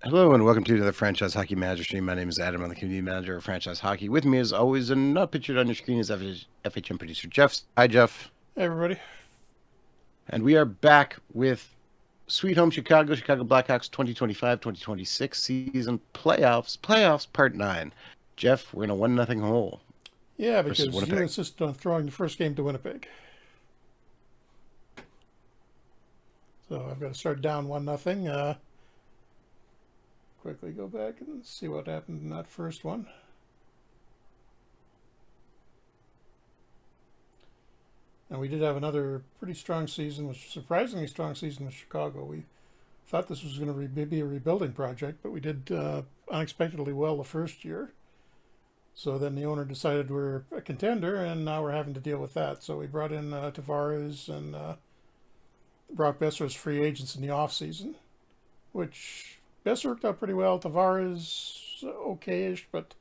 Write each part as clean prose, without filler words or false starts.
Hello and welcome to the Franchise Hockey Manager stream. My name is Adam. I'm the community manager of Franchise Hockey. With me, as always, and not pictured on your screen, is FHM producer Jeff. Hi, Jeff. Hey, everybody. And we are back with Sweet Home Chicago Blackhawks 2025-2026 season playoffs part 9. Jeff, we're in a 1-0 hole Yeah, versus because you Winnipeg. insisted on throwing the first game to Winnipeg. So I've got to start down 1-0. Quickly go back and see what happened in that first one. And we did have another pretty strong season, which surprisingly strong season with Chicago. We thought this was going to be a rebuilding project, but we did unexpectedly well the first year. So then the owner decided we're a contender, and now we're having to deal with that. So we brought in Tavares and Brock Besser as free agents in the offseason, which Besser worked out pretty well. Tavares, okay-ish, but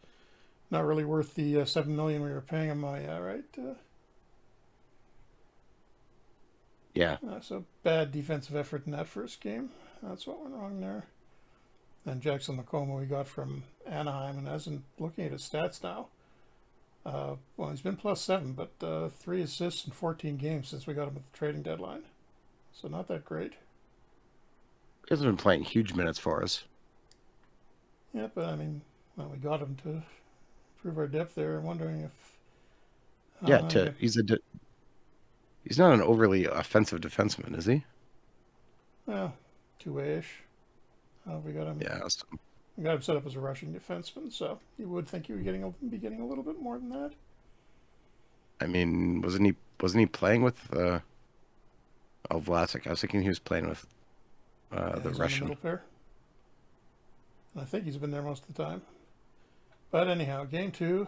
not really worth the $7 million we were paying him, right? Yeah. So bad defensive effort in that first game. That's what went wrong there. And Jackson Lacoma we got from Anaheim, and hasn't looking at his stats now. Well, he's been +7, but 3 assists in 14 games since we got him at the trading deadline. So not that great. He hasn't been playing huge minutes for us. Yeah, but I mean, well, we got him to prove our depth there. I'm wondering if. He's not an overly offensive defenseman, is he? Well, two-way-ish. We got him. Yeah. We got him set up as a rushing defenseman, so you would think he would be getting a little bit more than that. I mean, wasn't he playing with Vlasic? I was thinking he was playing with the he's Russian. On the middle pair. I think he's been there most of the time. But anyhow, game 2.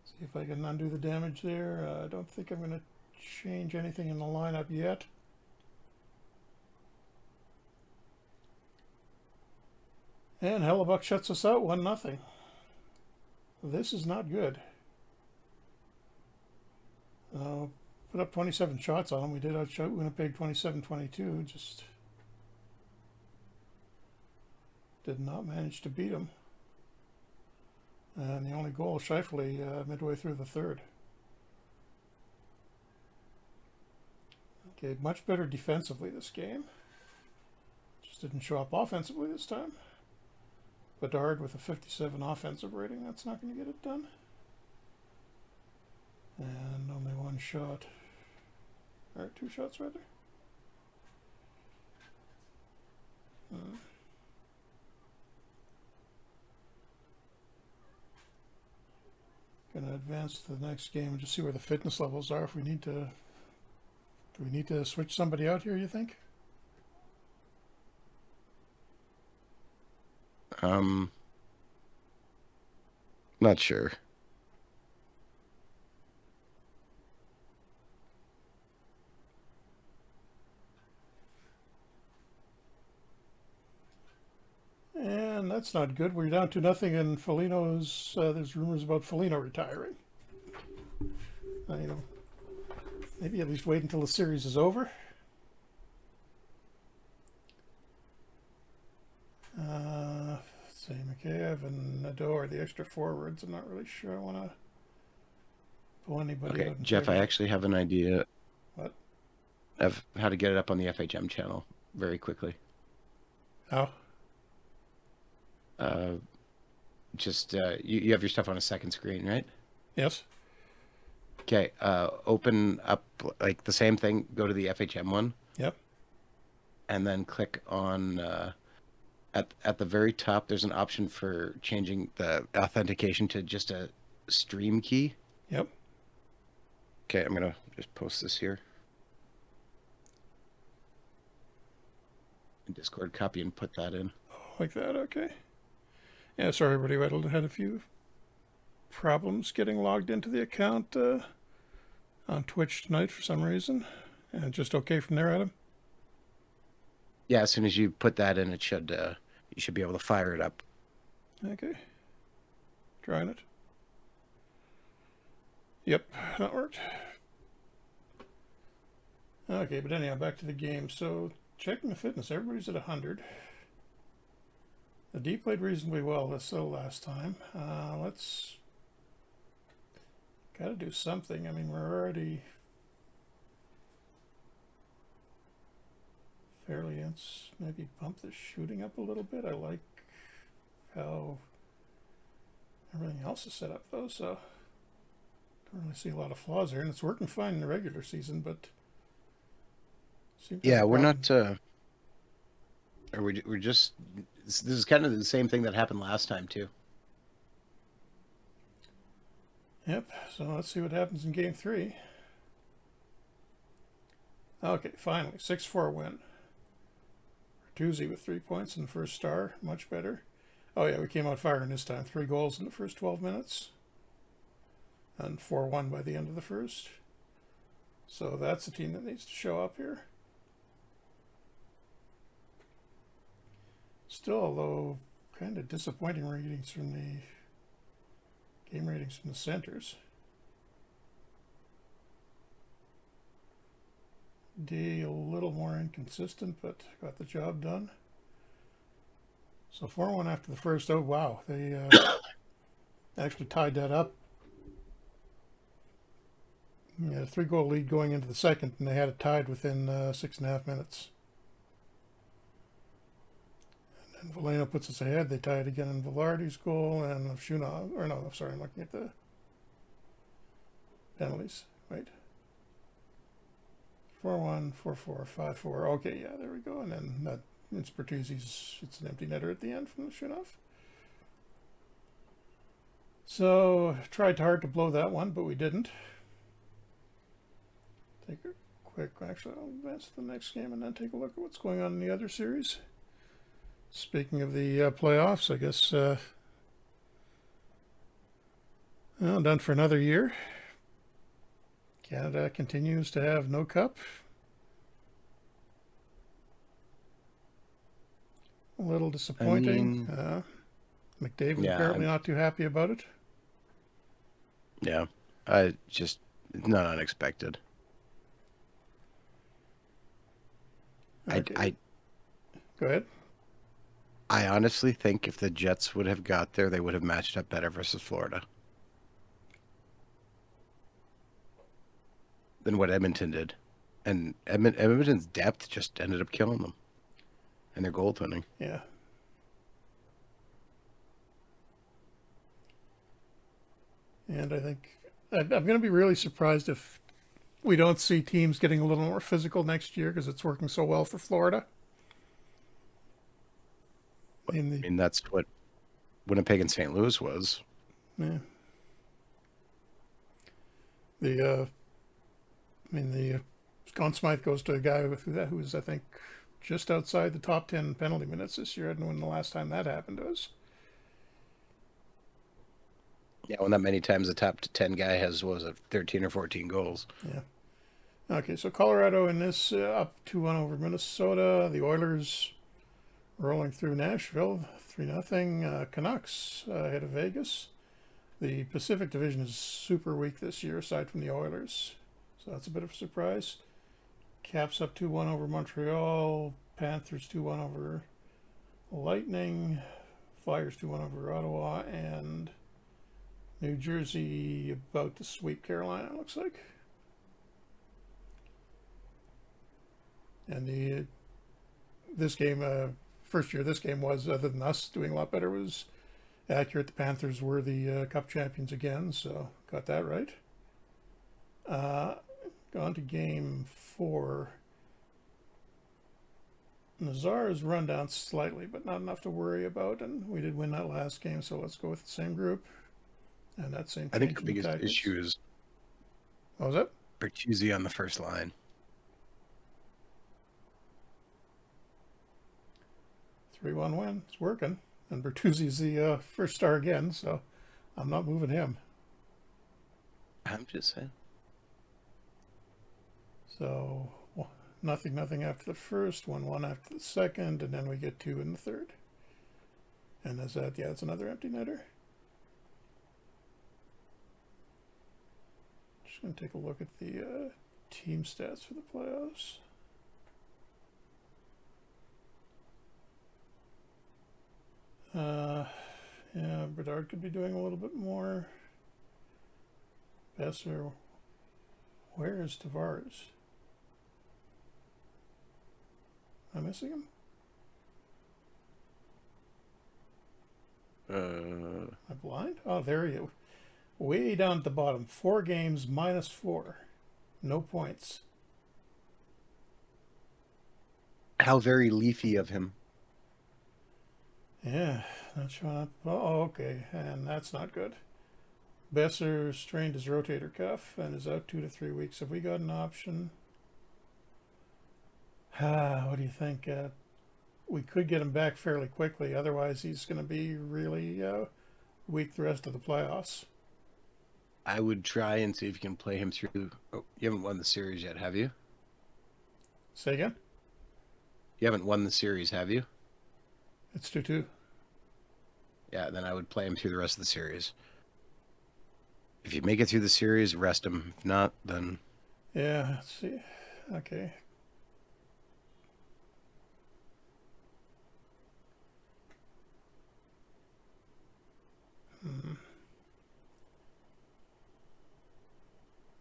See if I can undo the damage there. I don't think I'm going to change anything in the lineup yet. And Hellebuck shuts us out 1-0. This is not good. Put up 27 shots on him. We did outshot Winnipeg 27-22. Just did not manage to beat him. And the only goal, Scheifele, midway through the third. Okay, much better defensively this game. Just didn't show up offensively this time. Bedard with a 57 offensive rating. That's not going to get it done. And only 1 shot. Or 2 shots, rather. Going to advance to the next game and just see where the fitness levels are. If we need to, do we need to switch somebody out here? You think? Not sure. And that's not good. We're down to nothing, and Foligno's. There's rumors about Foligno retiring. Maybe at least wait until the series is over. Say Mikheyev and Nadeau are the extra forwards. I'm not really sure I want to pull anybody out. Jeff, I actually have an idea. What? Of how to get it up on the FHM channel very quickly. How? You have your stuff on a second screen, right? Yes. Okay. Open up like the same thing. Go to the FHM one. Yep. And then click on at the very top. There's an option for changing the authentication to just a stream key. Yep. Okay, I'm gonna just post this here. In Discord, copy and put that in. Oh, like that. Okay. Yeah, sorry, everybody. I had a few problems getting logged into the account on Twitch tonight for some reason. And just okay from there, Adam? Yeah, as soon as you put that in, it should you should be able to fire it up. Okay. Trying it. Yep, that worked. Okay, but anyhow, back to the game. So checking the fitness. Everybody's at 100. The D played reasonably well this last time. Let's got to do something. I mean, we're already fairly maybe bump the shooting up a little bit. I like how everything else is set up though, so don't really see a lot of flaws there, and it's working fine in the regular season, but Yeah, we're not. Or we're just. This is kind of the same thing that happened last time too. Yep. So let's see what happens in Game 3. Okay, finally, 6-4 win. Bertuzzi with 3 points in the first star, much better. Oh yeah, we came out firing this time. 3 goals in the first 12 minutes. And 4-1 by the end of the first. So that's the team that needs to show up here. Still, although kind of disappointing ratings from the game ratings from the centers. D a little more inconsistent, but got the job done. So 4-1 after the first. Oh wow, they actually tied that up. Yeah, a 3-goal lead going into the second, and they had it tied within 6.5 minutes. And then Veleno puts us ahead. They tie it again in Velarde's goal and Shunov. Or no, sorry, I'm looking at the penalties. Wait. 4-1, 4-4, 5-4. Okay, yeah, there we go. And then it's Bertuzzi's. It's an empty netter at the end from the Shunov. So tried hard to blow that one, but we didn't. Take a quick. Actually, I'll advance to the next game and then take a look at what's going on in the other series. Speaking of the playoffs, I guess well, done for another year. Canada continues to have no cup. A little disappointing. McDavid apparently not too happy about it. Yeah, just not unexpected. Okay. Go ahead. I honestly think if the Jets would have got there, they would have matched up better versus Florida than what Edmonton did. And Edmonton's depth just ended up killing them. And their goaltending. Yeah. And I think I'm going to be really surprised if we don't see teams getting a little more physical next year because it's working so well for Florida. I mean, that's what Winnipeg and St. Louis was. Yeah. The Conn Smythe goes to a guy who's I think just outside the top 10 penalty minutes this year. I don't know when the last time that happened to us. Yeah, when that many times the top 10 guy has, what was it, 13 or 14 goals. Yeah. Okay, so Colorado in this up 2-1 over Minnesota. The Oilers rolling through Nashville, 3-0. Canucks ahead of Vegas. The Pacific Division is super weak this year, aside from the Oilers. So that's a bit of a surprise. Caps up 2-1 over Montreal. Panthers 2-1 over Lightning. Flyers 2-1 over Ottawa. And New Jersey about to sweep Carolina, it looks like. And this game, first year this game was, other than us doing a lot better, was accurate. The Panthers were the Cup champions again, so got that right. Gone to Game 4. Nazar is run down slightly, but not enough to worry about, and we did win that last game, so let's go with the same group. And that same. I think the biggest issue is. What was that? Bertuzzi on the first line. 3-1 win. It's working. And Bertuzzi's the first star again, so I'm not moving him. I'm just saying. So 0-0 after the first, 1-1 after the second, and then we get 2 in the third. And is that, yeah, it's another empty netter. Just going to take a look at the team stats for the playoffs. Yeah, Bedard could be doing a little bit more. Besser. Where is Tavares? Am I missing him? Am I blind? Oh, there you. Way down at the bottom. 4 games, -4. No points. How very leafy of him. Yeah, not showing up. Oh, okay, and that's not good. Besser strained his rotator cuff and is out 2 to 3 weeks. Have we got an option? What do you think? We could get him back fairly quickly. Otherwise, he's going to be really weak the rest of the playoffs. I would try and see if you can play him through. Oh, you haven't won the series yet, have you? Say again? You haven't won the series, have you? It's 2-2. Yeah, then I would play him through the rest of the series. If you make it through the series, rest him. If not, then... Yeah, let's see. Okay.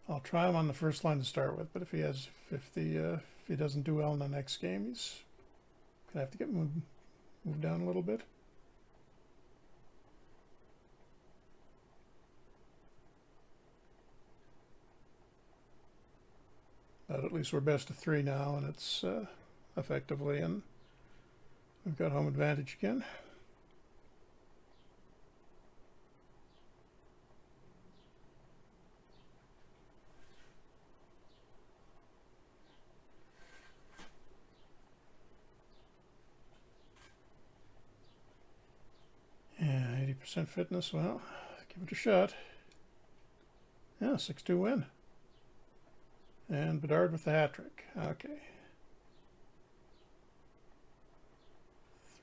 I'll try him on the first line to start with, but if he doesn't do well in the next game, he's gonna have to get moved down a little bit. But at least we're best of 3 now, and it's effectively, and we've got home advantage again. Yeah, 80% fitness. Well, give it a shot. Yeah, 6-2 win. And Bedard with the hat trick. Okay.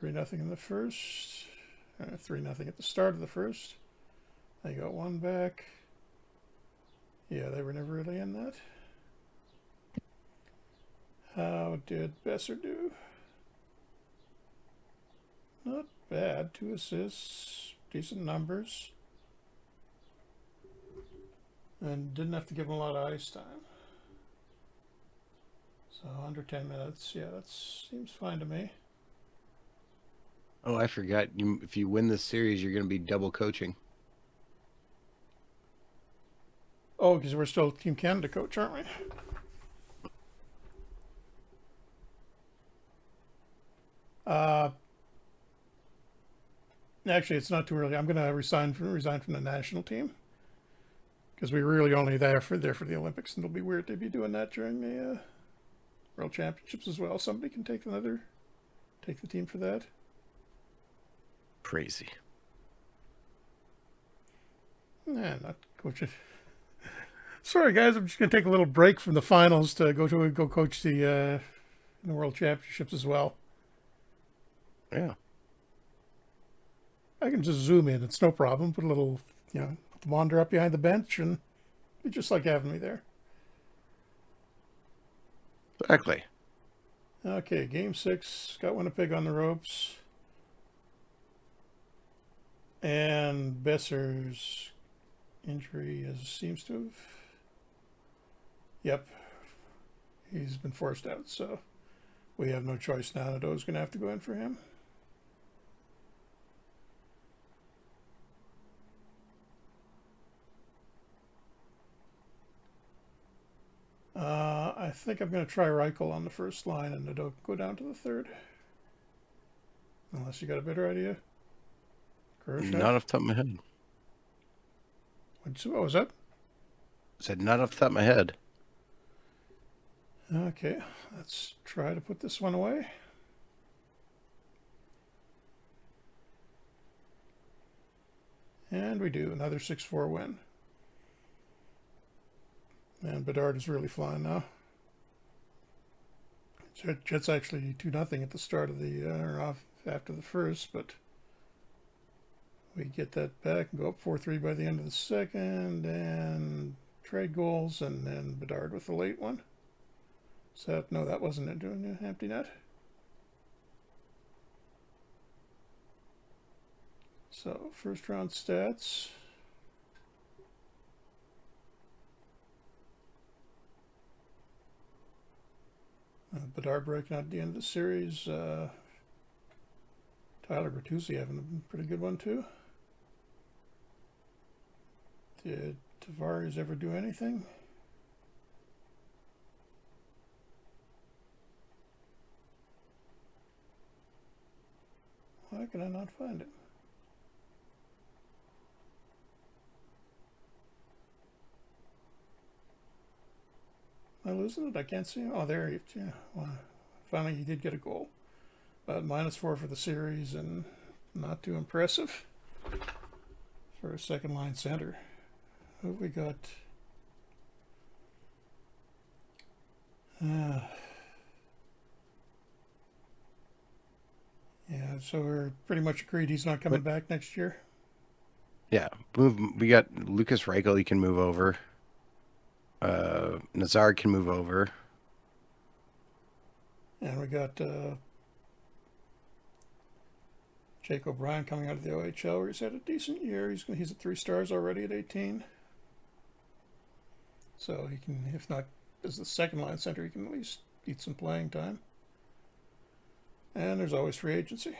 3-0 in the first. 3-0 at the start of the first. They got 1 back. Yeah, they were never really in that. How did Besser do? Not bad. 2 assists. Decent numbers. And didn't have to give him a lot of ice time. So under 10 minutes. Yeah, that seems fine to me. Oh, I forgot. If you win this series, you're going to be double coaching. Oh, because we're still Team Canada coach, aren't we? Actually, it's not too early. I'm going to resign from the national team because we were really only there for the Olympics, and it'll be weird to be doing that during the World Championships as well. Somebody can take the team for that. Crazy. Nah, not coaching. Sorry, guys. I'm just going to take a little break from the finals to go coach the World Championships as well. Yeah. I can just zoom in. It's no problem. Put a little, put the monitor up behind the bench, and be just like having me there. Exactly. Okay, game 6. Got Winnipeg on the ropes. And Besser's injury seems to have... Yep. He's been forced out, so we have no choice now. Nadeau's going to have to go in for him. I think I'm going to try Reichel on the first line and Nadeau go down to the third. Unless you got a better idea. Khrushchev? Not off the top of my head. What was that? I said not off the top of my head. Okay, let's try to put this one away. And we do. Another 6-4 win. And Bedard is really flying now. Jets actually 2-0 at the start of the after the first, but we get that back and go up 4-3 by the end of the second, and trade goals, and then Bedard with the late one. So no, that wasn't it doing an empty net. So, first round stats. Bedard breaking out at the end of the series. Tyler Bertuzzi having a pretty good one, too. Did Tavares ever do anything? Why can I not find him? Am I losing it? I can't see him. Oh, there he is. Yeah. Well, finally, he did get a goal. But -4 for the series and not too impressive for a second line center. Who have we got? Yeah, so we're pretty much agreed he's not coming back next year. Yeah, we got Lucas Reichel. He can move over. Nazar can move over. And we got Jake O'Brien coming out of the OHL, where he's had a decent year. He's at 3 stars already at 18. So he can, if not as the second line center, he can at least get some playing time. And there's always free agency.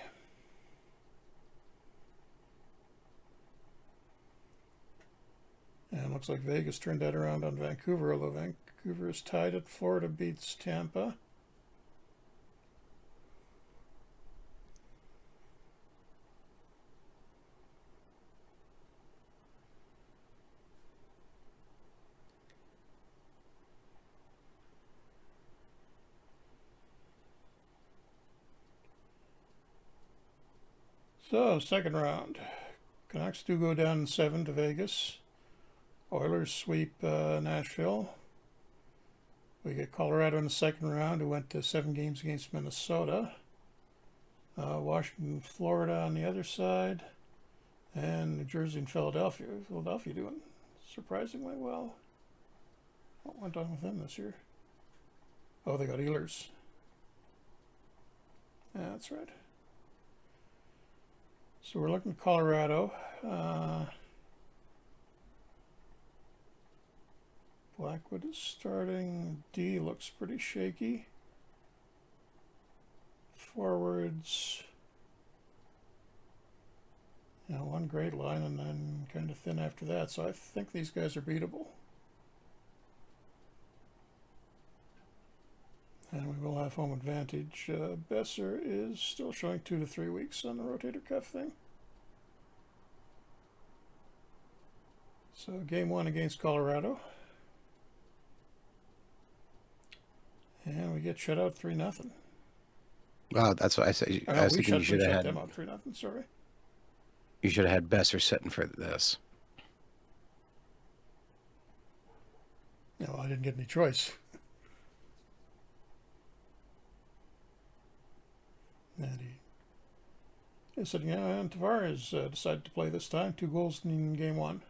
And it looks like Vegas turned that around on Vancouver, although Vancouver is tied at Florida beats Tampa. So, second round. Canucks do go down 7 to Vegas. Oilers sweep Nashville. We get Colorado in the second round, who went to 7 games against Minnesota. Washington, Florida on the other side. And New Jersey and Philadelphia. Philadelphia doing surprisingly well. What went on with them this year? Oh, they got Ehlers. Yeah, that's right. So we're looking at Colorado. Blackwood is starting. D looks pretty shaky. Forwards. Yeah, one great line and then kind of thin after that. So I think these guys are beatable. And we will have home advantage. Besser is still showing 2 to 3 weeks on the rotator cuff thing. So game 1 against Colorado. And we get shut out 3-0. Wow, that's what I said. I was thinking you should have had them out 3-0. Sorry. You should have had Besser sitting for this. No, I didn't get any choice. And he said, yeah, and Tavares decided to play this time. 2 goals in game 1.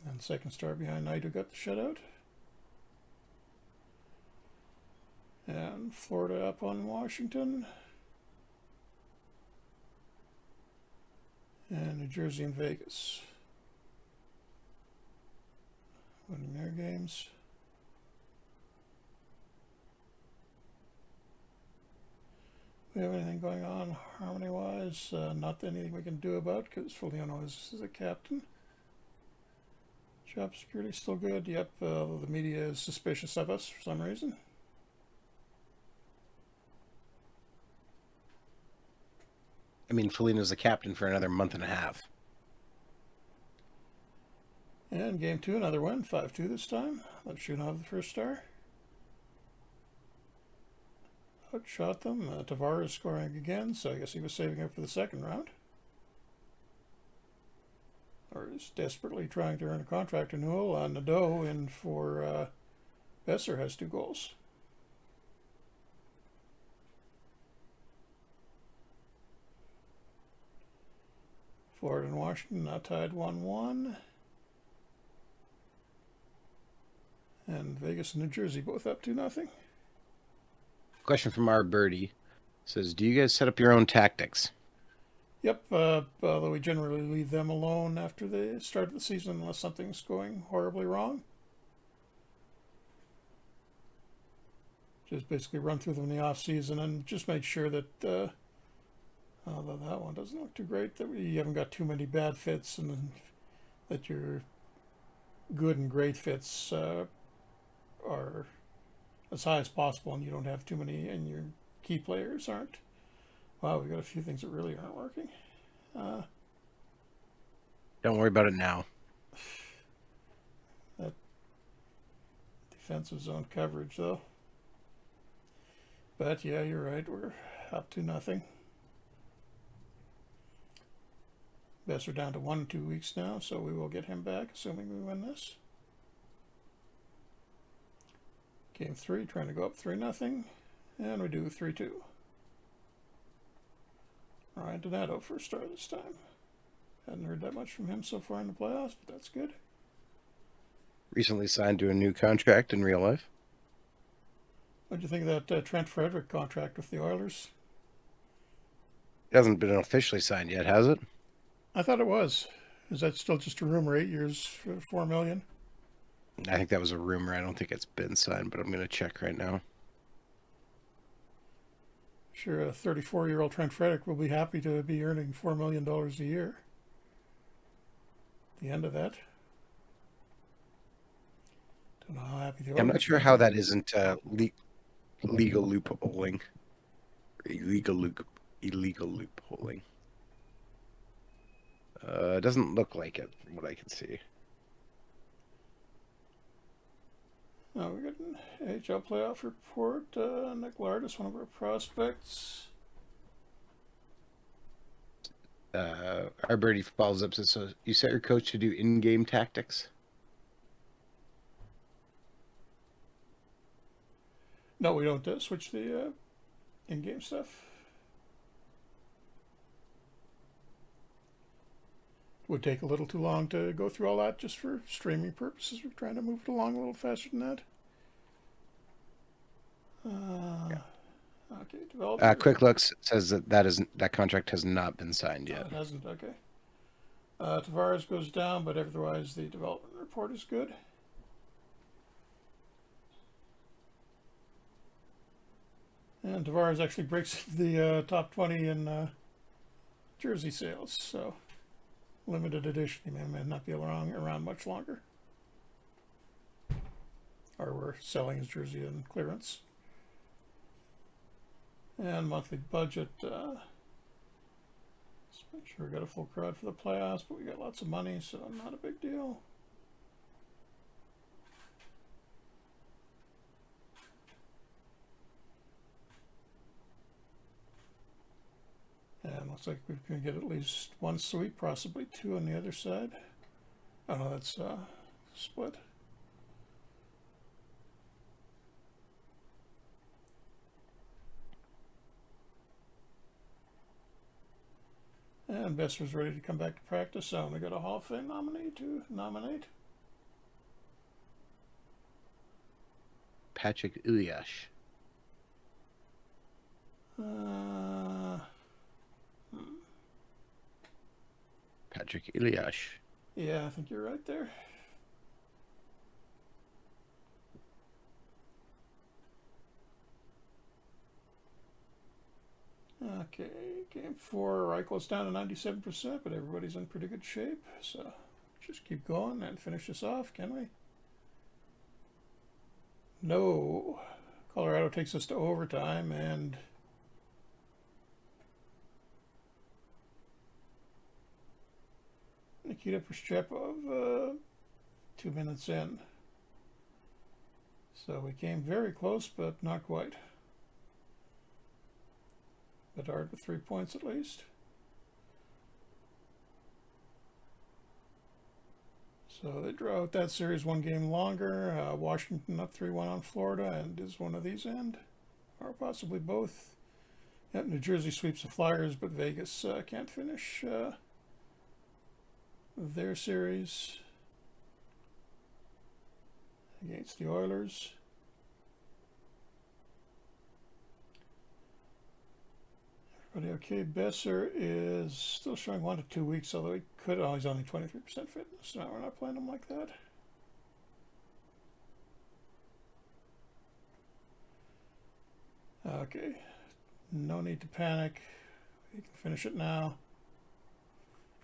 And second star behind Knight, who got the shutout. And Florida up on Washington. And New Jersey and Vegas winning their games. We have anything going on harmony-wise? Not anything we can do about, because Foliano is the captain. Job security still good. Yep, the media is suspicious of us for some reason. I mean, Foligno's the captain for another month and a half. And game 2, another win, 5-2 this time. Let's shoot off the first star. Outshot them. Tavares scoring again, so I guess he was saving up for the second round. Or is desperately trying to earn a contract renewal. Nadeau in for Besser has 2 goals. Florida and Washington now tied 1-1. And Vegas and New Jersey both up 2-0. Question from our birdie. Says, do you guys set up your own tactics? Yep, although we generally leave them alone after the start of the season unless something's going horribly wrong. Just basically run through them in the off season and just make sure that, although that one doesn't look too great, that we haven't got too many bad fits and that your good and great fits are as high as possible and you don't have too many and your key players aren't. Wow, we got a few things that really aren't working. Don't worry about it now. That defensive zone coverage, though. But yeah, you're right. We're up to nothing. Best are down to 1 in 2 weeks now, so we will get him back, assuming we win this. Game 3, trying to go up 3-0, and we do 3-2. Ryan Donato first star this time. Hadn't heard that much from him so far in the playoffs, but that's good. Recently signed to a new contract in real life. What do you think of that Trent Frederick contract with the Oilers? It hasn't been officially signed yet, has it? I thought it was. Is that still just a rumor? 8 years for $4 million? I think that was a rumor. I don't think it's been signed, but I'm going to check right now. Sure, a 34-year-old Trent Frederick will be happy to be earning $4 million a year. The end of that. Don't know how happy they are. I'm not sure how that isn't legal loopholing. Illegal loopholing. It doesn't look like it from what I can see. Oh, we got an AHL playoff report. Nick Lardis, one of our prospects. Our birdie follows up, says, so you set your coach to do in-game tactics? No, we don't switch the in-game stuff. Would take a little too long to go through all that just for streaming purposes. We're trying to move it along a little faster than that. Okay, developer. Quick Looks says that contract has not been signed yet. It hasn't, okay. Tavares goes down, but otherwise the development report is good. And Tavares actually breaks the top 20 in jersey sales, so limited edition. He may not be around much longer. Or we're selling his jersey in clearance. And monthly budget. Let's make sure we got a full crowd for the playoffs, but we got lots of money, so not a big deal. And looks like we can get at least one sweep, possibly two on the other side. Oh no, that's split. And Besser's ready to come back to practice, so we got a Hall of Fame nominee to nominate. Patrick Ilyash. Patrick Ilyash. Yeah, I think you're right there. Okay, game 4, Reichel's down to 97%, but everybody's in pretty good shape. So just keep going and finish this off, can we? No. Colorado takes us to overtime, and Nikita Prishchepov 2 minutes in. So we came very close, but not quite. Bedard with 3 points at least. So they draw out that series 1 game longer. Washington up 3-1 on Florida, and is one of these end? Or possibly both. Yep, New Jersey sweeps the Flyers, but Vegas can't finish their series against the Oilers. Everybody okay? Besser is still showing 1 to 2 weeks, although he could. Oh, he's only 23% fitness. No, we're not playing him like that. Okay. No need to panic. We can finish it now.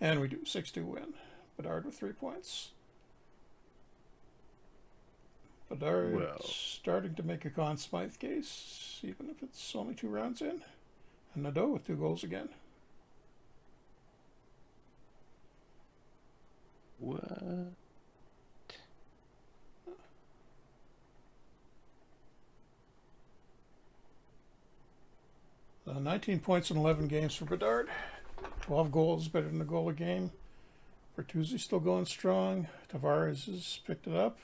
And we do 6-2 win. Bedard with 3 points. Bedard starting to make a Conn Smythe case, even if it's only 2 rounds in. And Nadeau with 2 goals again. What? 19 points in 11 games for Bedard. 12 goals, better than a goal a game. Bertuzzi's still going strong. Tavares has picked it up.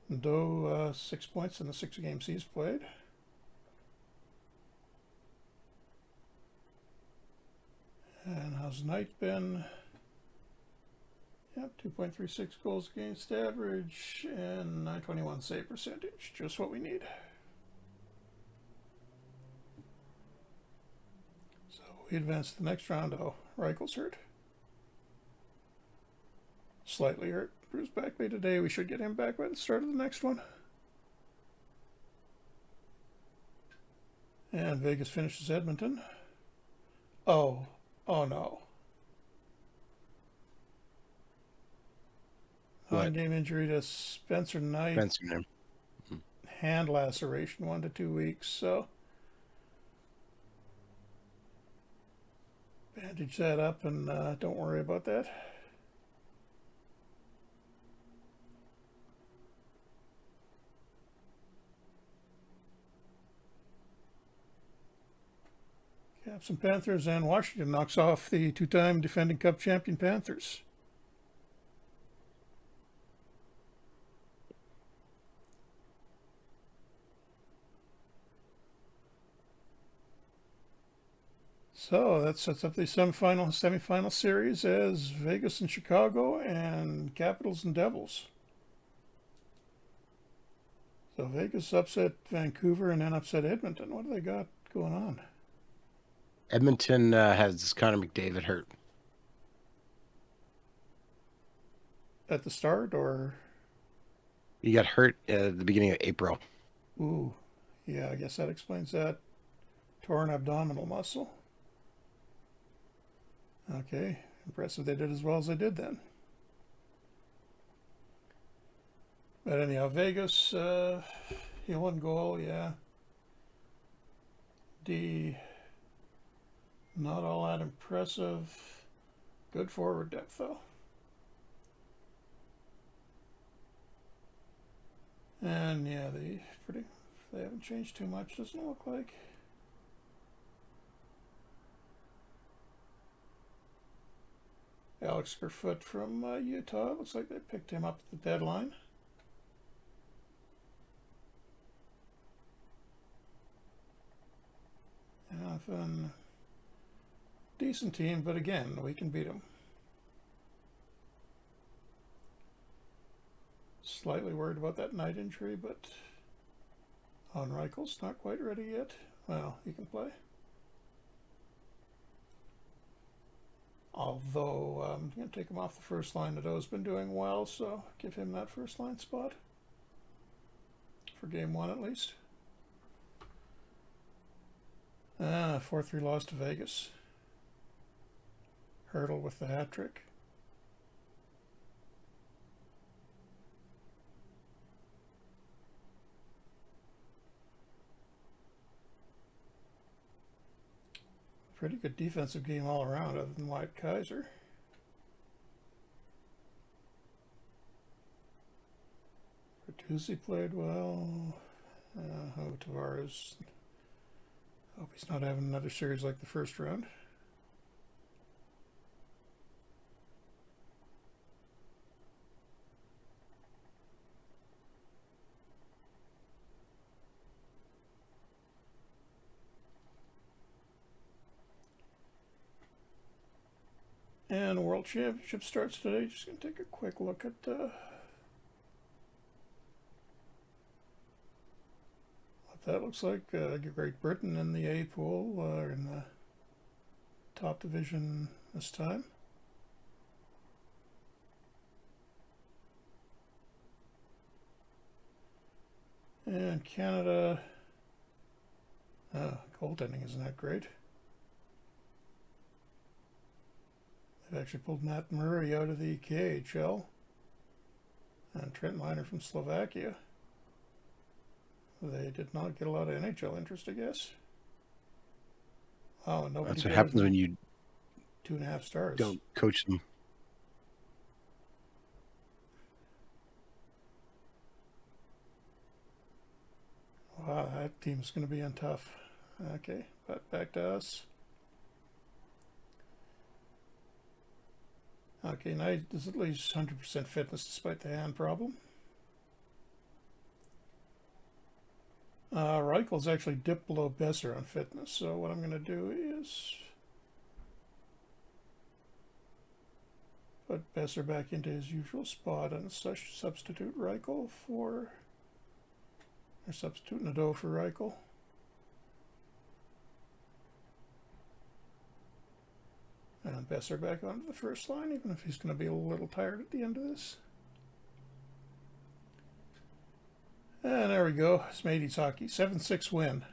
Nadeau, 6 points in the 6 games he's played. And how's Knight been? Yep, 2.36 goals against average and 921 save percentage. Just what we need. So we advance to the next round. Oh, Reichel's hurt. Slightly hurt. Bruce back by today. We should get him back by the start of the next one. And Vegas finishes Edmonton. Oh no. On-game injury to Spencer Knight. Hand laceration, 1 to 2 weeks. So bandage that up and don't worry about that. Caps and Panthers, and Washington knocks off the 2-time defending Cup champion Panthers. So that sets up the semifinal series as Vegas and Chicago and Capitals and Devils. So Vegas upset Vancouver and then upset Edmonton. What do they got going on? Edmonton has Connor McDavid hurt. At the start, or? He got hurt at the beginning of April. Ooh, yeah, I guess that explains that. Torn abdominal muscle. Okay, impressive they did as well as they did then. But anyhow, Vegas, he won goal, yeah. D, not all that impressive. Good forward depth, though. And yeah, they haven't changed too much, doesn't look like. Alex Kerfoot from Utah. Looks like they picked him up at the deadline. And decent team, but again, we can beat them. Slightly worried about that Knight injury, but on Reichel's not quite ready yet. Well, he can play. Although I'm going to take him off the first line. Nadeau's been doing well, so give him that first line spot for game 1 at least. 4-3 loss to Vegas. Hurdle with the hat trick. Pretty good defensive game all around, other than Wyatt Kaiser. Bertuzzi played well. Tavares. Hope he's not having another series like the first round. And World Championship starts today. Just going to take a quick look at what that looks like Great Britain in the A pool, in the top division this time. And Canada, goaltending isn't that great. They've actually pulled Matt Murray out of the KHL and Trent Miner from Slovakia. They did not get a lot of NHL interest, I guess. Oh, nobody. That's what happens when you 2.5 stars. don't coach them. Wow, that team's going to be tough. Okay, but back to us. Okay, now there's at least 100% fitness despite the hand problem. Reichel's actually dipped below Besser on fitness, so what I'm going to do is put Besser back into his usual spot and substitute Reichel for, or substitute Nadeau for Reichel. And Besser back onto the first line, even if he's going to be a little tired at the end of this. And there we go. It's Mateys hockey. 7-6 win.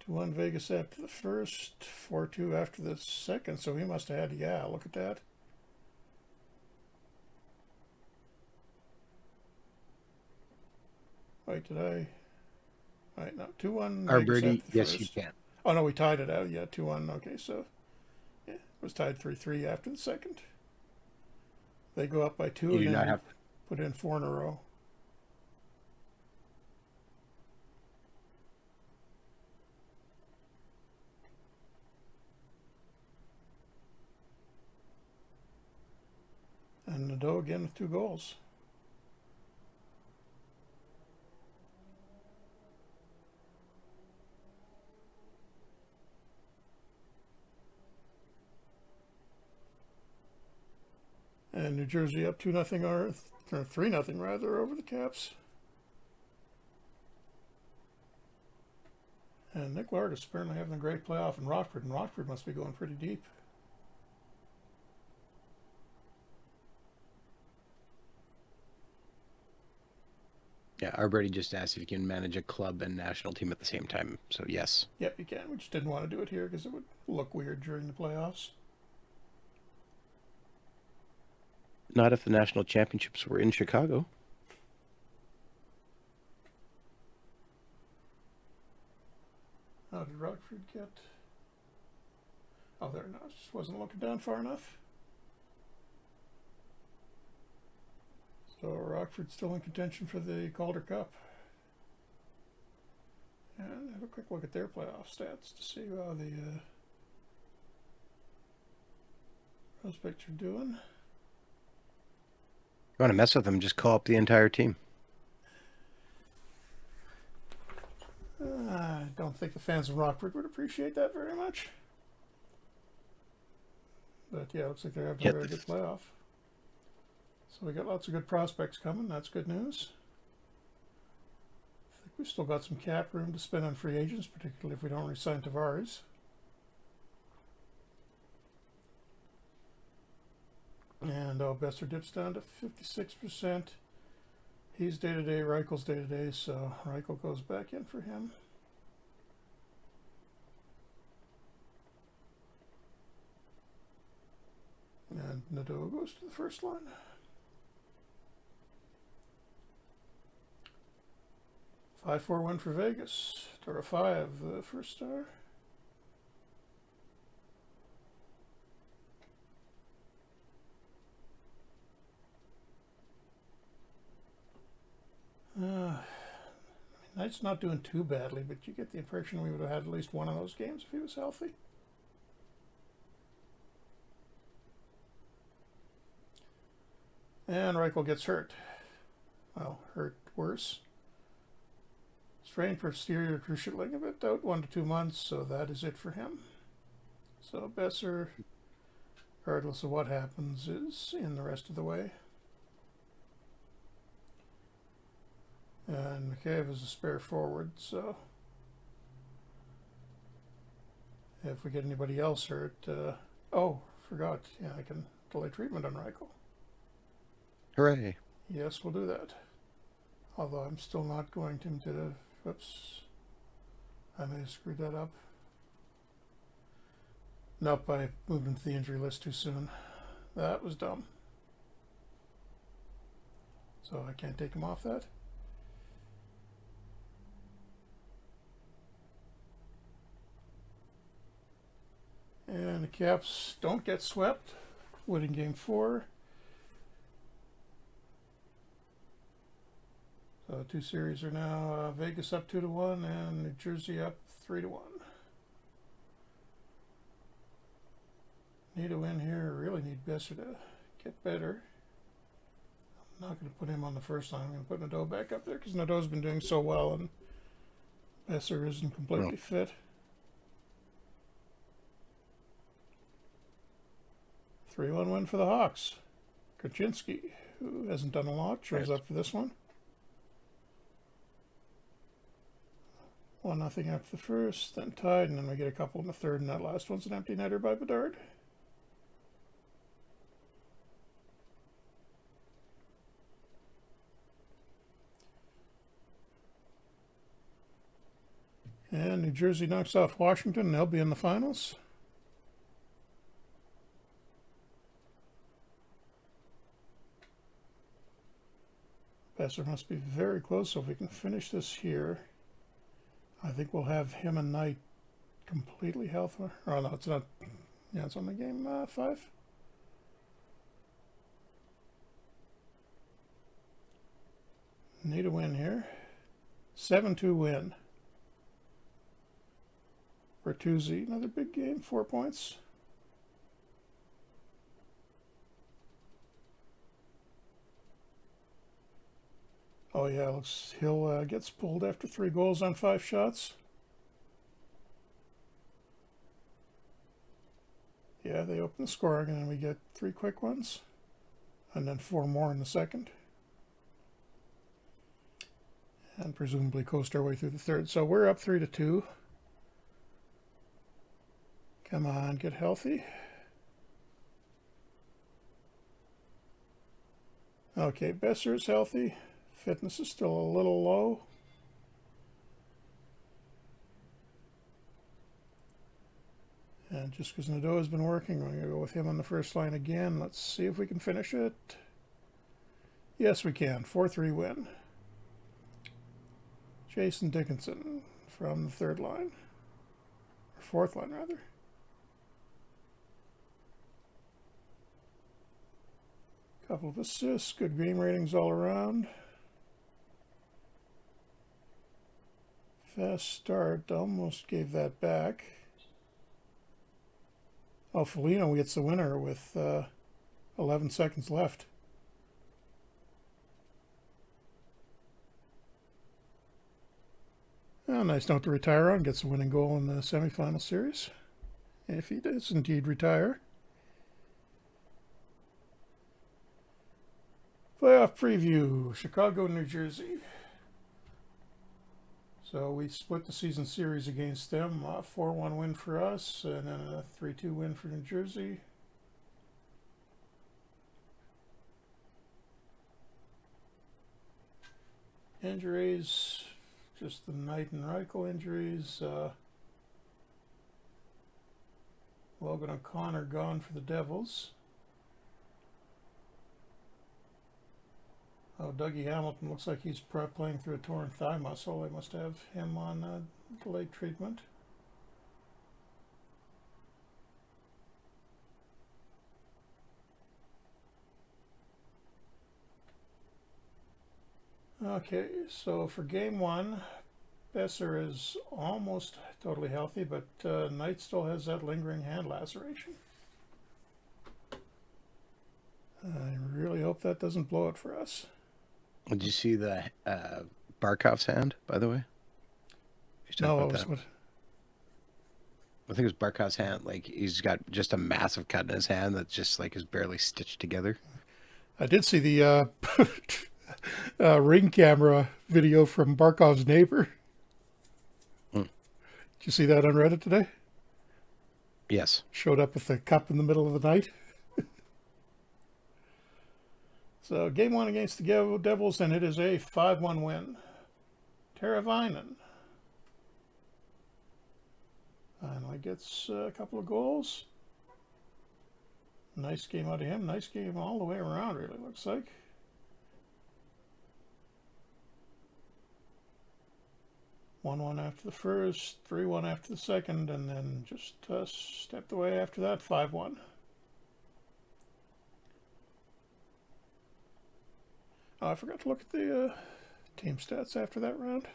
Two-one Vegas after the first, 4-2 after the second. So he must have had, yeah, look at that. Wait, did I? Right, no, 2-1. Arberty, yes, you can. Oh, no, we tied it out. Yeah, 2-1. Okay, so yeah, it was tied 3-3 after the second. They go up by 2 and then put in 4 in a row. And Nadeau again with 2 goals. And New Jersey up 2-0 or 3-0 rather over the Caps. And Nick Lard is apparently having a great playoff in Rockford, and Rockford must be going pretty deep. Yeah, Arberty just asked if you can manage a club and national team at the same time. So yes. Yep, you can. We just didn't want to do it here because it would look weird during the playoffs. Not if the national championships were in Chicago. How did Rockford get? Oh, there, no, just wasn't looking down far enough. So Rockford's still in contention for the Calder Cup. And have a quick look at their playoff stats to see how the prospects are doing. You want to mess with them, just call up the entire team. I don't think the fans of Rockford would appreciate that very much. But yeah, it looks like they're having a very good playoff. So we got lots of good prospects coming. That's good news. I think we've still got some cap room to spend on free agents, particularly if we don't re-sign Tavares. And Besser dips down to 56%. He's day-to-day, Reichel's day-to-day, so Reichel goes back in for him. And Nadeau goes to the first line. 5-4 win for Vegas. Dora 5, the first star. Knight's not doing too badly, but you get the impression we would have had at least one of those games if he was healthy. And Reichel gets hurt. Well, hurt worse. Strained posterior cruciate ligament, out 1 to 2 months, so that is it for him. So Besser, regardless of what happens, is in the rest of the way. And McCabe is a spare forward, so if we get anybody else hurt, oh, forgot. Yeah, I can delay treatment on Reichel. Hooray. Yes, we'll do that. Although I'm still not going to. Whoops. I may have screwed that up. Nope, I moved into the injury list too soon. That was dumb. So I can't take him off that. And the Caps don't get swept. Winning game 4. So 2 series are now Vegas up 2-1 and New Jersey up 3-1. Need a win here. Really need Besser to get better. I'm not going to put him on the first line. I'm going to put Nadeau back up there because Nadeau's been doing so well and Besser isn't completely fit. 3-1 win for the Hawks. Kaczynski, who hasn't done a lot, shows up for this one. 1-0 after the first, then tied, and then we get a couple in the third, and that last one's an empty netter by Bedard. And New Jersey knocks off Washington, and they'll be in the finals. Besser must be very close, so if we can finish this here, I think we'll have him and Knight completely healthy. Oh, no, it's not. Yeah, it's only game 5. Need a win here. 7-2 win. Bertuzzi, another big game, 4 points. Oh yeah, looks Hill gets pulled after 3 goals on 5 shots. Yeah, they open the scoring and then we get 3 quick ones. And then 4 more in the second. And presumably coast our way through the third. So we're up 3-2. Come on, get healthy. Okay, Besser is healthy. Fitness is still a little low. And just because Nadeau has been working, we're going to go with him on the first line again. Let's see if we can finish it. Yes, we can. 4-3 win. Jason Dickinson from the third line. Or fourth line, rather. Couple of assists, good game ratings all around. Fast start, almost gave that back. Oh, Foligno gets the winner with 11 seconds left. Oh, nice note to retire on, gets the winning goal in the semifinal series. If he does indeed retire. Playoff preview, Chicago, New Jersey. So we split the season series against them. 4-1 win for us, and then a 3-2 win for New Jersey. Injuries, just the Knight and Reichel injuries. Logan O'Connor gone for the Devils. Oh, Dougie Hamilton looks like he's playing through a torn thigh muscle. They must have him on delayed treatment. Okay, so for game 1, Besser is almost totally healthy, but Knight still has that lingering hand laceration. I really hope that doesn't blow it for us. Did you see the Barkov's hand, by the way? No, it was what? I think it was Barkov's hand. Like, he's got just a massive cut in his hand that just like is barely stitched together. I did see the Ring camera video from Barkov's neighbor. Hmm. Did you see that on Reddit today? Yes. Showed up with a cup in the middle of the night. So game one against the Devils, and it is a 5-1 win. Teravainen finally gets a couple of goals. Nice game out of him. Nice game all the way around, really, looks like. One after the first, 3-1 after the second, and then just stepped away after that, 5-1. Oh, I forgot to look at the team stats after that round.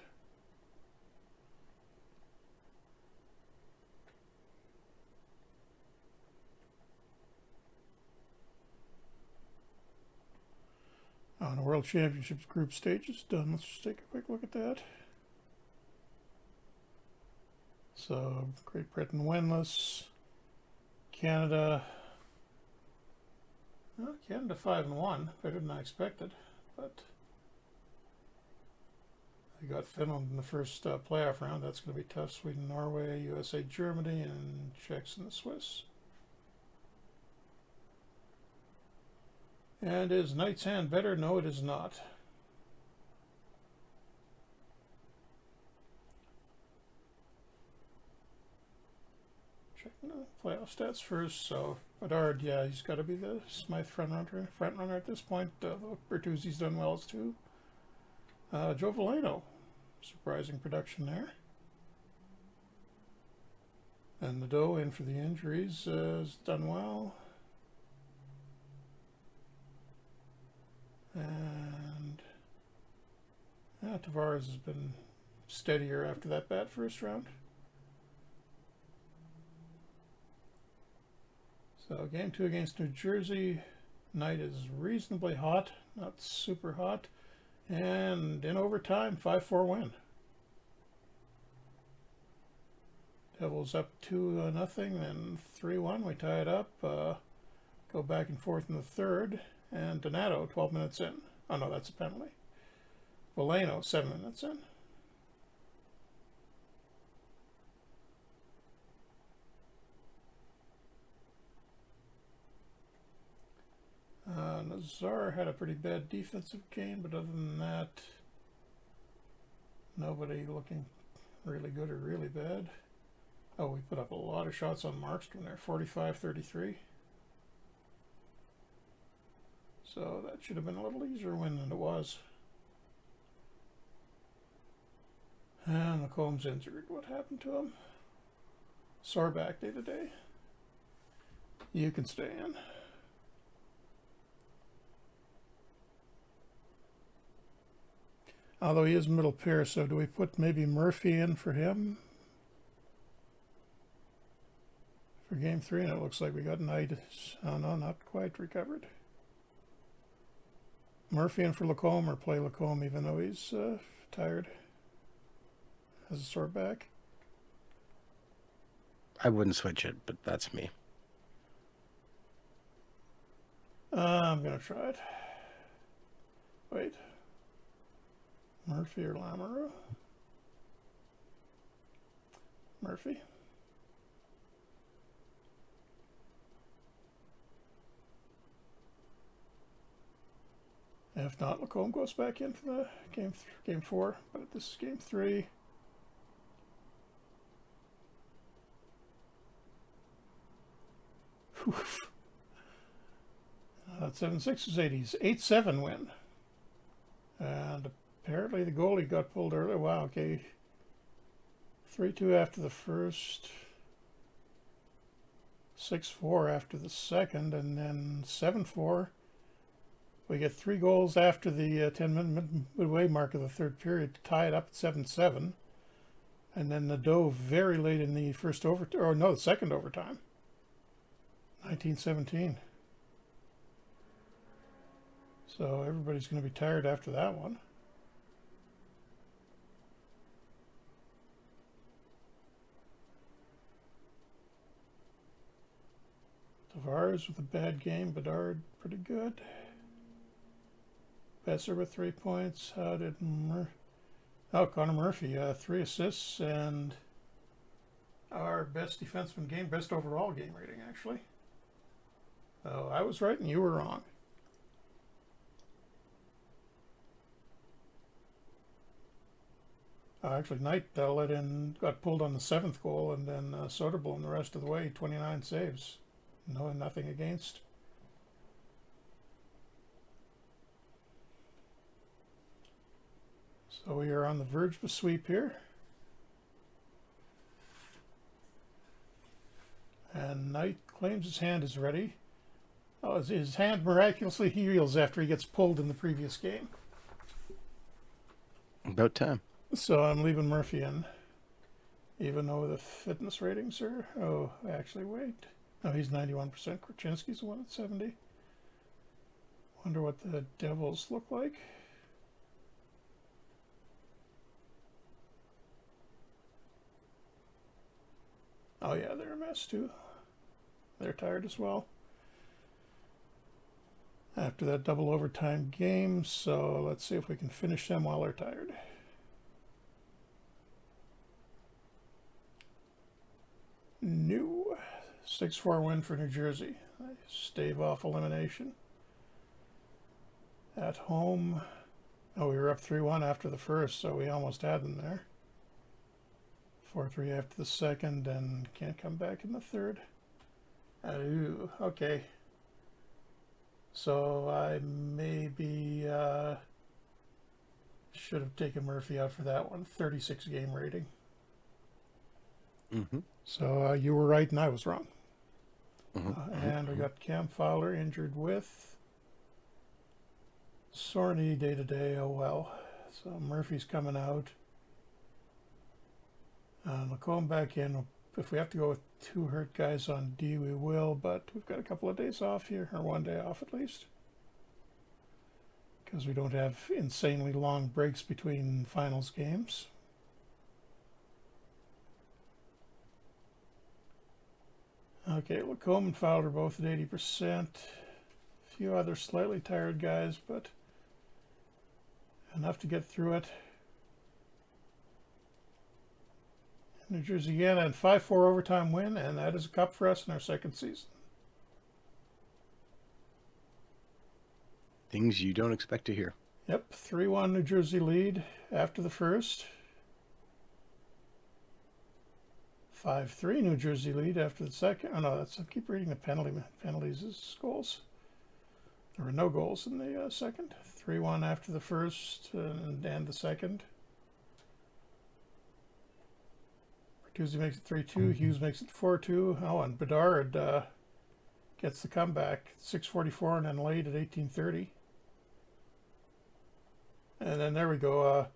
On the World Championships group stage is done. Let's just take a quick look at that. So, Great Britain winless. Canada. Well, Canada 5-1. Better than I expected. But they got Finland in the first playoff round. That's going to be tough. Sweden, Norway, USA, Germany, and Czechs and the Swiss. And is Knight's Hand better? No, it is not. Checking the playoff stats first. So Bedard, yeah, he's got to be the Smythe front runner at this point. Bertuzzi's done well as too. Joe Veleno, surprising production there. And Nadeau in for the injuries has done well. And Tavares has been steadier after that bad first round. So game two against New Jersey. Knight is reasonably hot, not super hot. And in overtime, 5-4 win. Devils up 2-0, then 3-1. We tie it up. Go back and forth in the third. And Donato, 12 minutes in. Oh, no, that's a penalty. Veleno, 7 minutes in. Nazar had a pretty bad defensive game, but other than that, nobody looking really good or really bad. Oh, we put up a lot of shots on Markstrom there, 45-33. So that should have been a little easier win than it was. And McComb's injured. What happened to him? Sore back day to day. You can stay in. Although he is middle pair, so do we put maybe Murphy in for him? For game three, and it looks like we got Knight. Oh no, not quite recovered. Murphy in for Lacombe, or play Lacombe even though he's tired. Has a sore back. I wouldn't switch it, but that's me. I'm going to try it. Wait. Murphy or Lamoureux? Murphy. If not, Lacombe goes back in for the game four, but this is game three. That 7-6 is 80s. 8-7 win. And apparently the goalie got pulled earlier. Wow, okay. 3-2 after the first. 6-4 after the second. And then 7-4. We get 3 goals after the 10-minute midway mark of the third period to tie it up at 7-7. And then Nadeau very late in the first overtime, or no, the second overtime. 19-17. So everybody's going to be tired after that one. Tavares with a bad game. Bedard pretty good. Besser with 3 points. How did Connor Murphy, 3 assists and our best defenseman game, best overall game rating, actually. Oh, I was right and you were wrong. Actually, Knight got pulled on the 7th goal, and then Soderblom the rest of the way, 29 saves. Nothing against. So we are on the verge of a sweep here. And Knight claims his hand is ready. Oh, his hand miraculously heals after he gets pulled in the previous game. About time. So I'm leaving Murphy in. Even though the fitness ratings are... Oh, actually, wait. No, he's 91%. Korchinski's the one at 70. Wonder what the Devils look like. Oh, yeah, they're a mess, too. They're tired as well. After that double overtime game, so let's see if we can finish them while they're tired. New 6-4 win for New Jersey. Stave off elimination. At home, oh, we were up 3-1 after the first, so we almost had them there. 4-3 after the second, and can't come back in the third. Ooh, okay. So I maybe should have taken Murphy out for that one. 36 game rating. Mm-hmm. So you were right and I was wrong. Mm-hmm. And we got Cam Fowler injured with Sorny day-to-day. Oh well. So Murphy's coming out. Lacombe back in. If we have to go with 2 hurt guys on D, we will, but we've got a couple of days off here, or 1 day off at least. Because we don't have insanely long breaks between finals games. Okay, Lacombe and Fowler both at 80%. A few other slightly tired guys, but enough to get through it. New Jersey again, and 5-4 overtime win, and that is a cup for us in our second season. Things you don't expect to hear. Yep, 3-1 New Jersey lead after the first. 5-3 New Jersey lead after the second. Oh no, I keep reading the penalties as goals. There were no goals in the second. 3-1 after the first and the second. Bertuzzi makes it 3-2. Hughes makes it 4-2. Oh, and Bedard gets the comeback. 6:44 and then late at 18:30. And then there we go.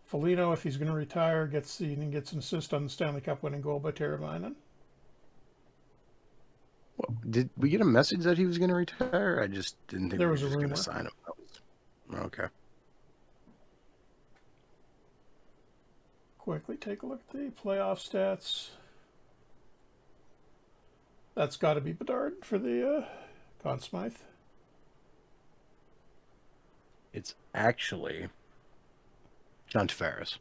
Foligno, if he's going to retire, gets an assist on the Stanley Cup winning goal by Teravainen. Well, did we get a message that he was going to retire? I just didn't think There we was were a just going rumor. to sign him. Okay. Quickly take a look at the playoff stats. That's got to be Bedard for the Conn Smythe. It's actually John Tavares.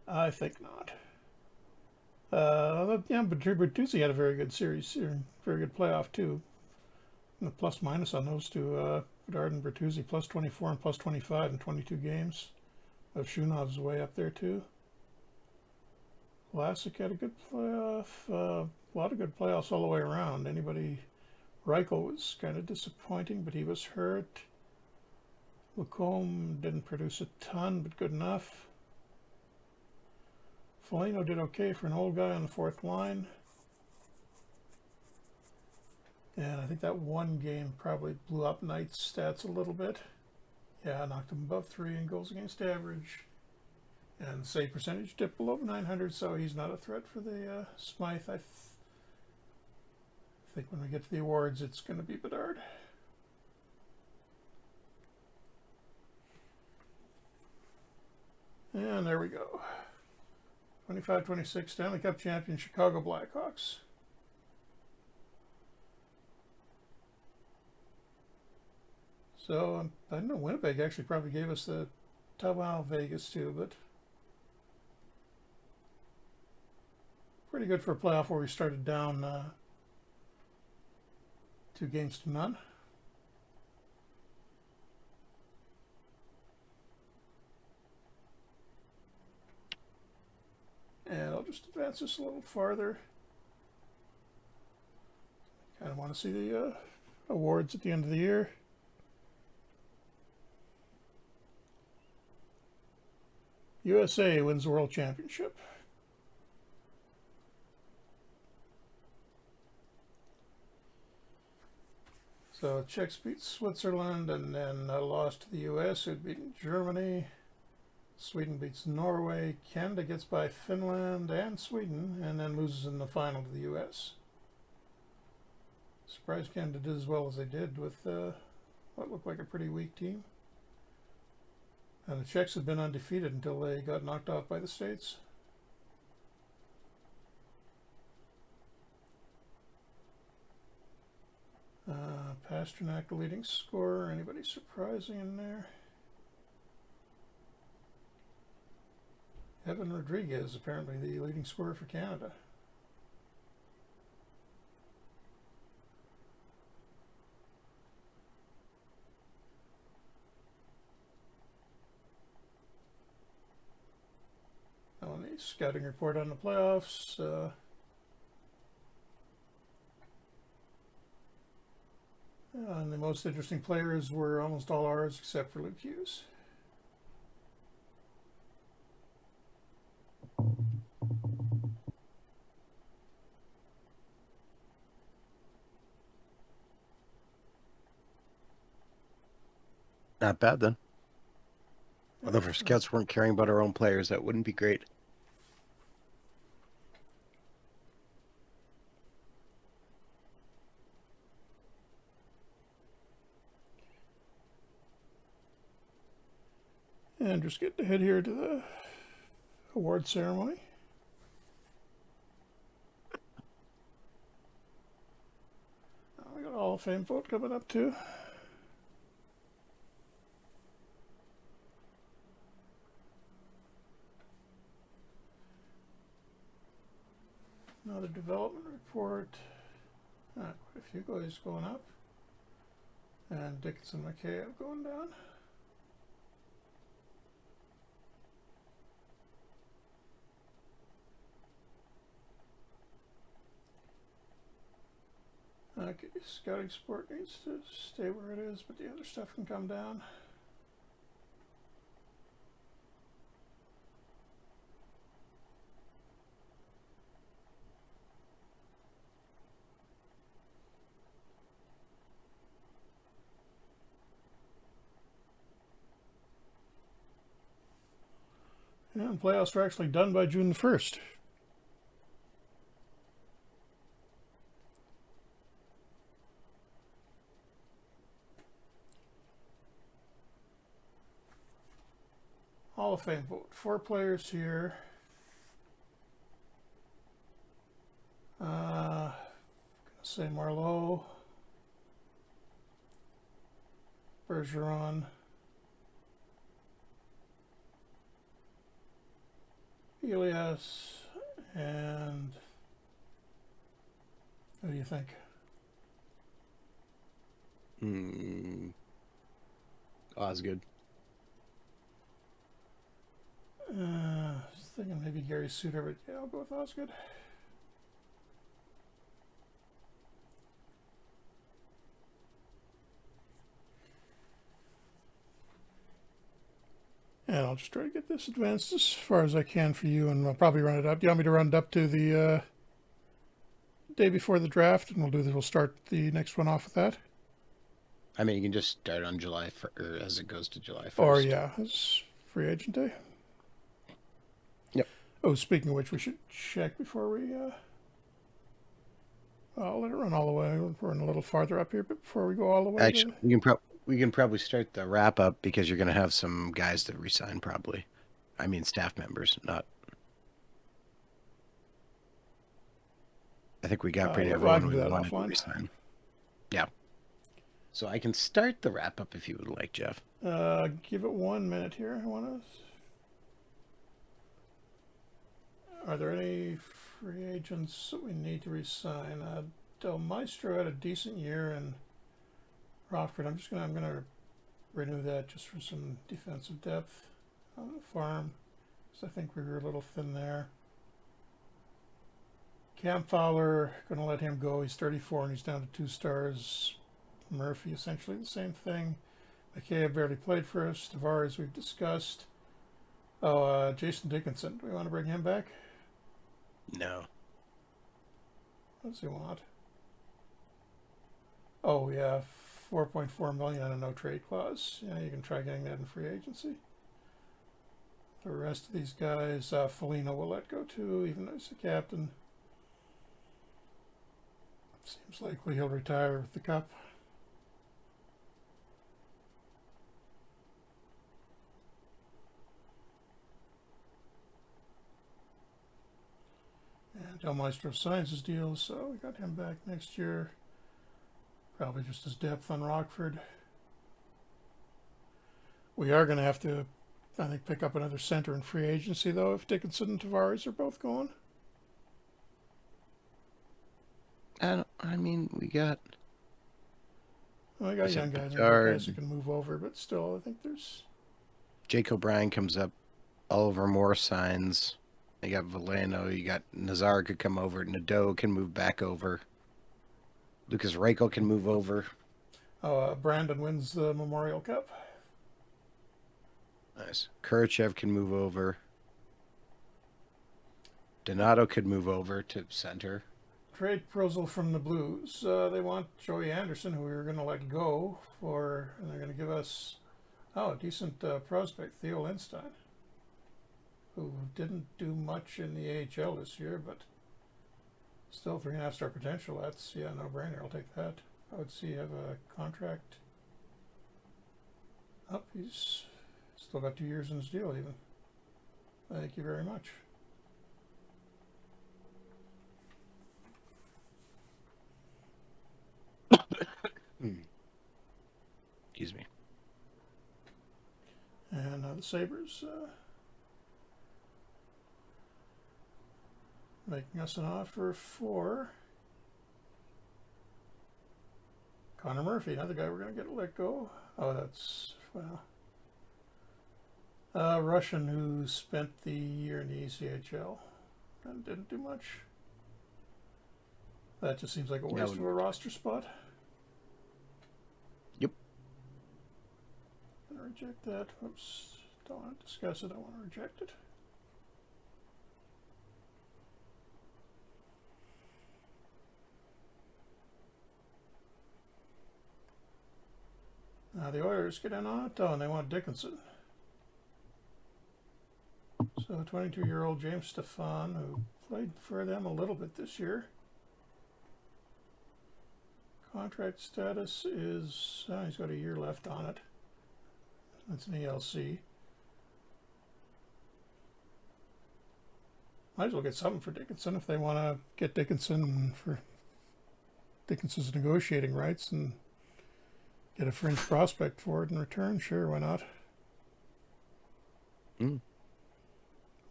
I think not. Yeah, but Bertuzzi had a very good series, very good playoff too. And the plus minus on those two, Bedard and Bertuzzi, plus 24 and plus 25 in 22 games. Shunov's way up there too. Vlasic had a good playoff, a lot of good playoffs all the way around. Reichel was kind of disappointing, but he was hurt. Lacombe didn't produce a ton, but good enough. Foligno did okay for an old guy on the 4th line. And I think that one game probably blew up Knight's stats a little bit. Yeah, knocked him above 3 in goals against average. And save percentage dipped below 900, so he's not a threat for the Smythe. I think when we get to the awards, it's going to be Bedard. And there we go. 25-26 Stanley Cup champion Chicago Blackhawks. So I don't know. Winnipeg actually probably gave us the Taiwan Vegas too, but pretty good for a playoff where we started down 2-0. And I'll just advance this a little farther. Kind of want to see the awards at the end of the year. USA wins the World Championship. So Czechs beat Switzerland and then lost to the US, who'd beaten Germany. Sweden beats Norway. Canada gets by Finland and Sweden and then loses in the final to the US. Surprised Canada did as well as they did with what looked like a pretty weak team. And the Czechs had been undefeated until they got knocked off by the States. Pasternak, the leading scorer. Anybody surprising in there? Evan Rodriguez, apparently the leading scorer for Canada. On the scouting report on the playoffs, and the most interesting players were almost all ours except for Luke Hughes. Not bad then. Although if our scouts weren't caring about our own players, that wouldn't be great. And just get to head here to the award ceremony. We got a Hall of Fame vote coming up too. Another development report. Quite a few guys going up. And Dickinson McKay going down. Okay, scouting support needs to stay where it is, but the other stuff can come down. And playoffs are actually done by June 1st. Hall of Fame vote. 4 players here. Gonna say Marleau, Bergeron, Elias, and who do you think? Osgood. I was thinking maybe Gary Suter, but yeah, I'll go with Osgood. And I'll just try to get this advanced as far as I can for you, and I'll probably run it up. Do you want me to run it up to the day before the draft, and we'll start the next one off with that? I mean, you can just start on July or as it goes to July 1st. Or yeah, it's free agent day. Yep. Oh, speaking of which, we should check before we. I'll let it run all the way. We're running a little farther up here, but before we go all the way. Actually, we can probably start the wrap up because you're going to have some guys that resign probably. I mean, staff members, not. I think we got pretty everyone we wanted to resign. Yeah. So I can start the wrap up if you would like, Jeff. Give it 1 minute here. Are there any free agents that we need to resign? Del Maestro had a decent year, and Rockford. I'm gonna renew that just for some defensive depth on the farm, because I think we were a little thin there. Cam Fowler, gonna let him go. He's 34 and he's down to 2 stars. Murphy, essentially the same thing. McKay barely played for us. Tavares, we've discussed. Oh, Jason Dickinson. Do we want to bring him back? No. What does he want? Oh, yeah, 4.4 million on a no trade clause. Yeah, you can try getting that in free agency. The rest of these guys, Foligno will let go too, even though he's the captain. Seems likely he'll retire with the cup. And Del Maestro signs his deal, so we got him back next year. Probably just as depth on Rockford. We are going to have to, I think, pick up another center in free agency, though, if Dickinson and Tavares are both gone. I mean, we got... Well, we got young guys, guys who can move over, but still, I think there's... Jake O'Brien comes up. Oliver Moore signs. You got Valeno. You got Nazar could come over. Nadeau can move back over. Lucas Reichel can move over. Oh, Brandon wins the Memorial Cup. Nice. Kurchev can move over. Donato could move over to center. Trade proposal from the Blues. They want Joey Anderson, who we were going to let go for, and they're going to give us, a decent prospect, Theo Lindstein, who didn't do much in the AHL this year, but still 3.5-star potential. That's, yeah, no brainer. I'll take that. I would see you have a contract. He's still got 2 years in his deal, even. Thank you very much. Excuse me. And the Sabres making us an offer for Connor Murphy, another guy we're going to get let go. Oh, that's, well, a Russian who spent the year in the ECHL and didn't do much. That just seems like a waste of a roster spot. Yep. I'm going to reject that. Oops. Don't want to discuss it. I want to reject it. Now the Oilers get in on it. Oh, and they want Dickinson. So 22-year-old James Stefan, who played for them a little bit this year. Contract status is, he's got a year left on it. That's an ELC. Might as well get something for Dickinson if they want to get Dickinson for Dickinson's negotiating rights and get a fringe prospect for it in return. Sure, why not?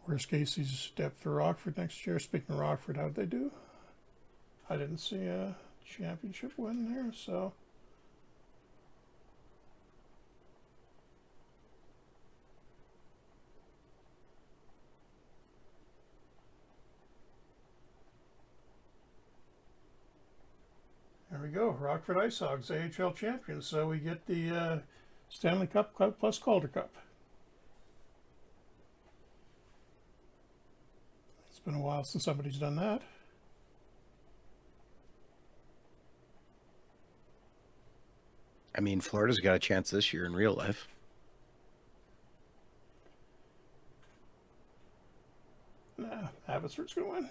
Worst case, he's depth for Rockford next year. Speaking of Rockford, how'd they do? I didn't see a championship win there, so... There we go. Rockford Ice Hogs, AHL champions. So we get the Stanley Cup plus Calder Cup. It's been a while since somebody's done that. I mean, Florida's got a chance this year in real life. Nah, Abbotsford's going to win.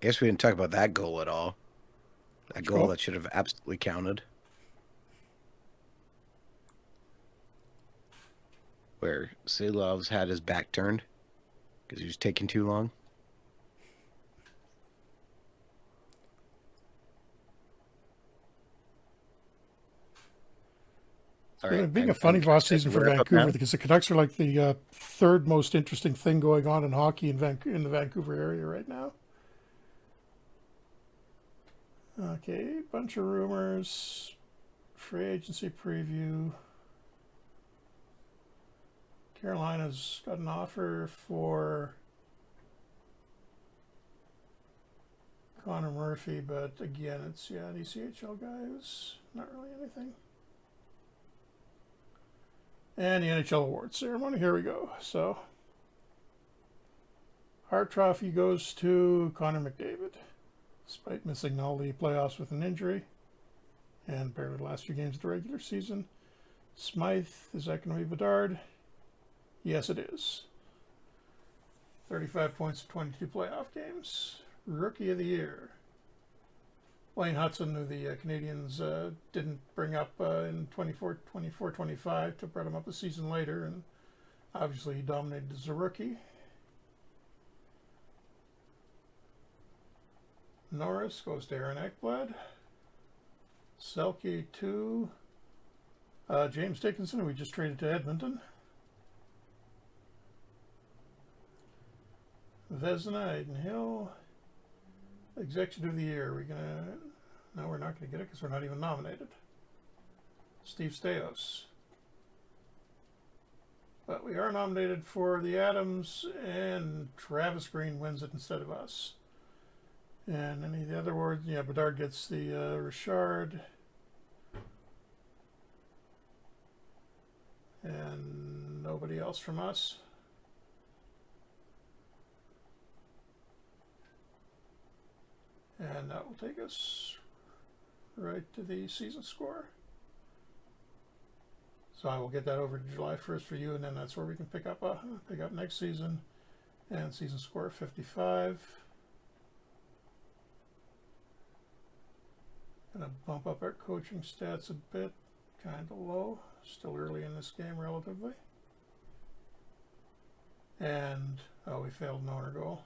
I guess we didn't talk about that goal at all. That goal goal? that should have absolutely counted. Where Silov's had his back turned because he was taking too long. All It's right. being a I'm funny off excited season to for wrap up Vancouver now. because the Canucks are like the third most interesting thing going on in hockey in the Vancouver area right now. Okay, bunch of rumors, free agency preview. Carolina's got an offer for Connor Murphy, but again, it's an ECHL guy who's not really anything. And the NHL awards ceremony. Here we go. So, Hart Trophy goes to Connor McDavid, despite missing all the playoffs with an injury and barely the last few games of the regular season. Smythe, is that going to be Bedard? Yes, it is. 35 points in 22 playoff games. Rookie of the Year. Wayne Hudson, who the Canadians didn't bring up in 24-25, to brought him up a season later, and obviously he dominated as a rookie. Norris goes to Aaron Ekblad. Selke to James Dickinson, who we just traded to Edmonton. Vezina, Aiden Hill. Executive of the Year. No, we're not gonna get it because we're not even nominated. Steve Stais. But we are nominated for the Adams, and Travis Green wins it instead of us. And any of the other awards, yeah, Bedard gets the Richard. And nobody else from us. And that will take us right to the season score. So I will get that over to July 1st for you, and then that's where we can pick up next season. And season score 55. Gonna bump up our coaching stats a bit, kind of low. Still early in this game, relatively. And we failed an owner goal.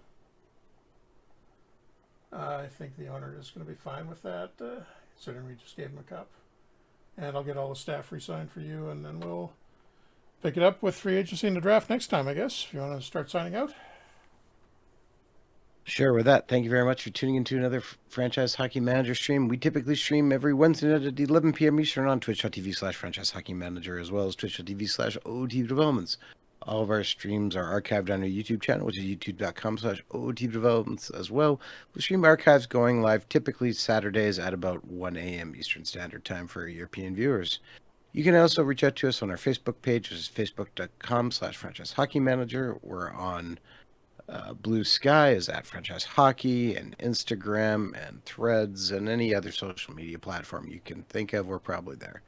I think the owner is going to be fine with that, considering we just gave him a cup. And I'll get all the staff re-signed for you, and then we'll pick it up with free agency and the draft next time, I guess, if you want to start signing out. Sure, with that, thank you very much for tuning into another Franchise Hockey Manager stream. We typically stream every Wednesday night at 11 p.m. Eastern on twitch.tv/Franchise Hockey Manager, as well as twitch.tv/OOTV Developments. All of our streams are archived on our YouTube channel, which is youtube.com/OOTV Developments as well. We stream archives going live typically Saturdays at about 1 a.m. Eastern Standard Time for European viewers. You can also reach out to us on our Facebook page, which is facebook.com/Franchise Hockey Manager. We're on Bluesky is at Franchise Hockey, and Instagram and Threads and any other social media platform you can think of. We're probably there.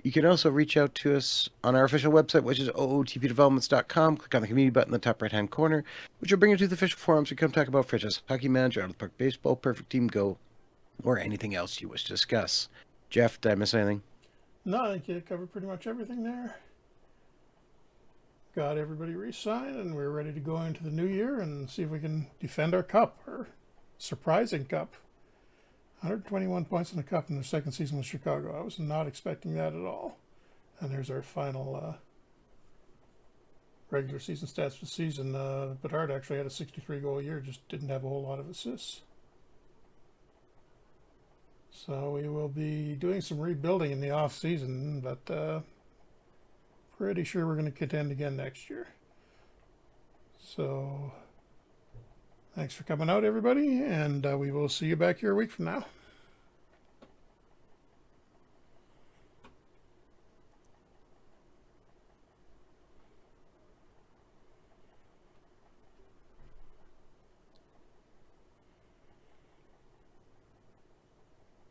You can also reach out to us on our official website, which is ootpdevelopments.com. Click on the community button in the top right-hand corner, which will bring you to the official forums to come talk about Franchise Hockey Manager, Out of the Park Baseball, Perfect Team Go, or anything else you wish to discuss. Jeff, did I miss anything? No, I think you covered pretty much everything there. Got everybody re-signed, and we're ready to go into the new year and see if we can defend our cup, our surprising cup. 121 points in the cup in the second season with Chicago. I was not expecting that at all. And there's our final regular season stats for the season. Bedard actually had a 63-goal year, just didn't have a whole lot of assists. So we will be doing some rebuilding in the off season, but pretty sure we're going to contend again next year. So thanks for coming out, everybody, and we will see you back here a week from now.